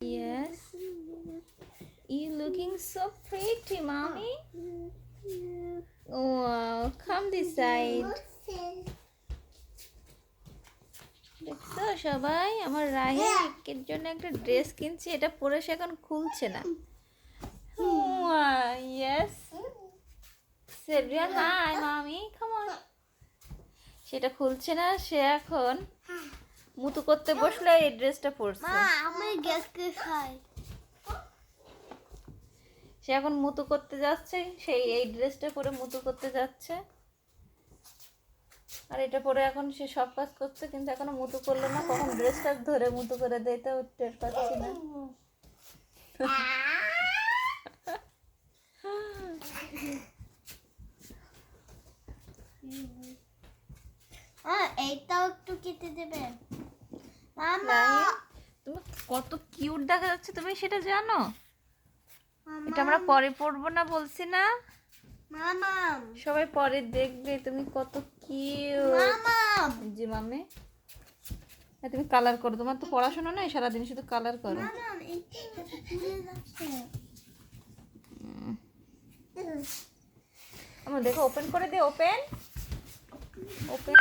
Yes. You looking so pretty, mommy. Wow, come this side. দেখছো সবাই, আমার রাহের জন্য একটা ড্রেস কিনছি, এটা পরে সে এখন খুলছে না। Yes. Sabrian, hi, mommy. Come on. সেটা খুলছে না, সে এখন মুতু করতে বসলে এই ড্রেসটা পরছে। আমি গ্যাসকে খাই। সে এখন মুতু করতে যাচ্ছে, সেই এই ড্রেসটা পরে মুতু করতে যাচ্ছে। আর এটা পরে এখন সে সব কাজ করছে, কিন্তু এখনো মুতু করলো না। কখন ড্রেসটা ধরে মুতু করে দেয় তো টের পাচ্ছি না। এইটাও একটু কেটে দেবে মামা। তুমি কত কিউট দেখা যাচ্ছে, তুমি সেটা জানো? এটা আমরা পরে পড়বো না বলছি না? মামা সবাই পরে দেখবে তুমি কত কিউট। মামা জি মাম্মি। তুমি কালার করো, তোমার তো পড়াশোনা নাই, সারাদিন শুধু কালার করো। মামা এইটা পুড়ে যাচ্ছে। আমার দেখো, ওপেন করে দে। Open open